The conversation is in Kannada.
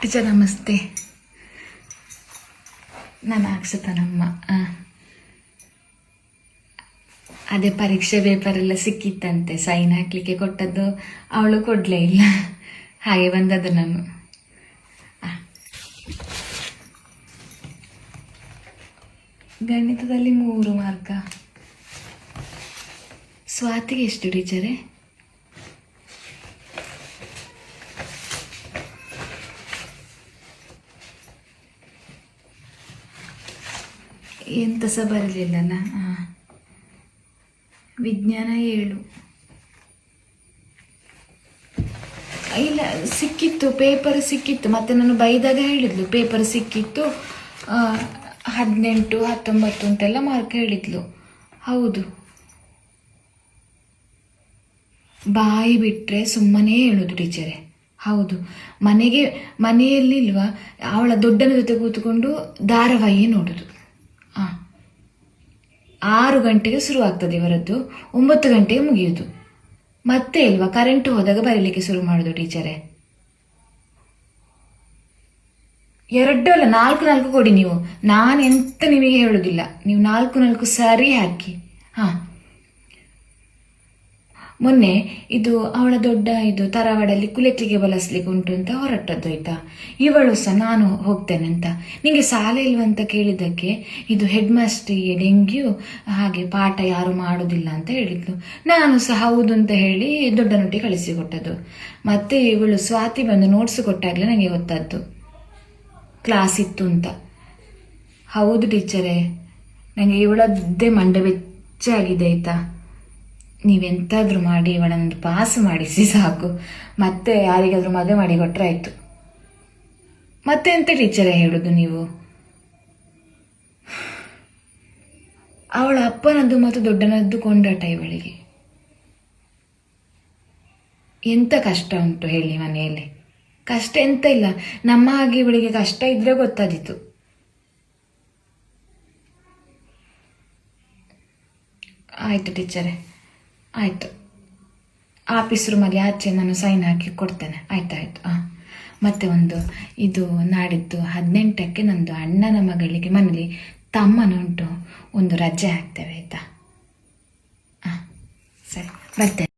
ಟೀಚರ್ ನಮಸ್ತೆ. ನಾನು ಅಕ್ಷತನಮ್ಮ. ಅದೇ ಪರೀಕ್ಷೆ ಪೇಪರ್ ಎಲ್ಲ ಸಿಕ್ಕಿತ್ತಂತೆ, ಸೈನ್ ಹಾಕ್ಲಿಕ್ಕೆ ಕೊಟ್ಟದ್ದು ಅವಳು ಕೊಡಲೇ ಇಲ್ಲ, ಹಾಗೆ ಬಂದದ್ದು ನಾನು. ಗಣಿತದಲ್ಲಿ 3 ಮಾರ್ಕ. ಸ್ವಾತಿಗೆ ಎಷ್ಟು ಟೀಚರೇ? ಎಂತ ಸಹ ಬರಲಿಲ್ಲಲ್ಲ. ವಿಜ್ಞಾನ 7. ಇಲ್ಲ, ಸಿಕ್ಕಿತ್ತು, ಪೇಪರ್ ಸಿಕ್ಕಿತ್ತು. ಮತ್ತೆ ನಾನು ಬೈದಾಗ ಹೇಳಿದ್ಲು ಪೇಪರ್ ಸಿಕ್ಕಿತ್ತು, 18, 19 ಅಂತೆಲ್ಲ ಮಾರ್ಕ್ ಹೇಳಿದ್ಲು. ಹೌದು, ಬಾಯಿ ಬಿಟ್ಟರೆ ಸುಮ್ಮನೆ ಹೇಳೋದು ಟೀಚರೇ. ಹೌದು, ಮನೆಯಲ್ಲಿಲ್ವಾ ಅವಳ ದೊಡ್ಡನ ಜೊತೆ ಕೂತ್ಕೊಂಡು ಧಾರಾವಾಹಿ ನೋಡೋದು. 6 ಗಂಟೆಗೆ ಶುರು ಆಗ್ತದೆ ಇವರದ್ದು, 9 ಗಂಟೆಗೆ ಮುಗಿಯುವುದು. ಮತ್ತೆ ಇಲ್ವಾ ಕರೆಂಟ್ ಹೋದಾಗ ಬರೀಲಿಕ್ಕೆ ಶುರು ಮಾಡೋದು ಟೀಚರೇ. 2 ಅಲ್ಲ 4 ಕೊಡಿ ನೀವು. ನಾನು ಎಂತ ನಿಮಗೆ ಹೇಳುದಿಲ್ಲ, ನೀವು 4 ಸರಿ ಹಾಕಿ. ಮೊನ್ನೆ ಇದು ಅವಳ ದೊಡ್ಡ ಇದು ತರವಾಡಲ್ಲಿ ಕುಲೆಕ್ಲಿಗೆ ಬಳಸ್ಲಿಕ್ಕೆ ಉಂಟು ಅಂತ ಹೊರಟದ್ದು ಆಯ್ತಾ. ಇವಳು ಸಹ ನಾನು ಹೋಗ್ತೇನೆ ಅಂತ, ನಿಂಗೆ ಶಾಲೆ ಇಲ್ವಂತ ಕೇಳಿದ್ದಕ್ಕೆ ಇದು ಹೆಡ್ ಮಾಸ್ಟರಿಗೆ ಡೆಂಗ್ಯೂ, ಹಾಗೆ ಪಾಠ ಯಾರು ಮಾಡುದಿಲ್ಲ ಅಂತ ಹೇಳಿದ್ಲು. ನಾನು ಸಹ ಹೌದು ಅಂತ ಹೇಳಿ ದೊಡ್ಡನೊಟ್ಟಿಗೆ ಕಳಿಸಿಕೊಟ್ಟದ್ದು. ಮತ್ತೆ ಇವಳು ಸ್ವಾತಿ ಬಂದು ನೋಟ್ಸ್ ಕೊಟ್ಟಾಗಲೇ ನನಗೆ ಗೊತ್ತಾದ್ದು ಕ್ಲಾಸ್ ಇತ್ತು ಅಂತ. ಹೌದು ಟೀಚರೇ, ನನಗೆ ಇವಳದ್ದೇ ಮಂಡೆ ಬೆಚ್ಚಾಗಿದೆ ಆಯ್ತಾ. ನೀವೆಂತಾದ್ರೂ ಮಾಡಿ ಇವಳನ್ನು ಪಾಸ್ ಮಾಡಿಸಿ ಸಾಕು, ಮತ್ತೆ ಯಾರಿಗಾದ್ರೂ ಮದುವೆ ಮಾಡಿ ಕೊಟ್ರೆ ಆಯ್ತು. ಮತ್ತೆ ಎಂತ ಟೀಚರೇ ಹೇಳುದು ನೀವು? ಅವಳ ಅಪ್ಪನದ್ದು ಮತ್ತು ದೊಡ್ಡನದ್ದು ಕೊಂಡಾಟ ಇವಳಿಗೆ. ಎಂತ ಕಷ್ಟ ಉಂಟು ಹೇಳಿ ಮನೆಯಲ್ಲಿ? ಕಷ್ಟ ಎಂತ ಇಲ್ಲ, ನಮ್ಮ ಹಾಗೆ ಇವಳಿಗೆ ಕಷ್ಟ ಇದ್ರೆ ಗೊತ್ತಾದಿತ್ತು. ಆಯ್ತು ಟೀಚರೇ, ಆಯಿತು. ಆಫೀಸ್ ರೂಮಲ್ಲಿ ಆಚೆ ನಾನು ಸೈನ್ ಹಾಕಿ ಕೊಡ್ತೇನೆ. ಆಯ್ತಾಯ್ತು. ಮತ್ತೆ ಒಂದು ಇದು ನಾಡಿದ್ದು 18ಕ್ಕೆ ನಂದು ಅಣ್ಣನ ಮಗಳಿಗೆ ಮನೇಲಿ ತಮ್ಮನುಂಟು, ಒಂದು ರಜೆ ಹಾಕ್ತೇವೆ ಆಯಿತಾ. ಸರಿ, ಬರ್ತೇನೆ.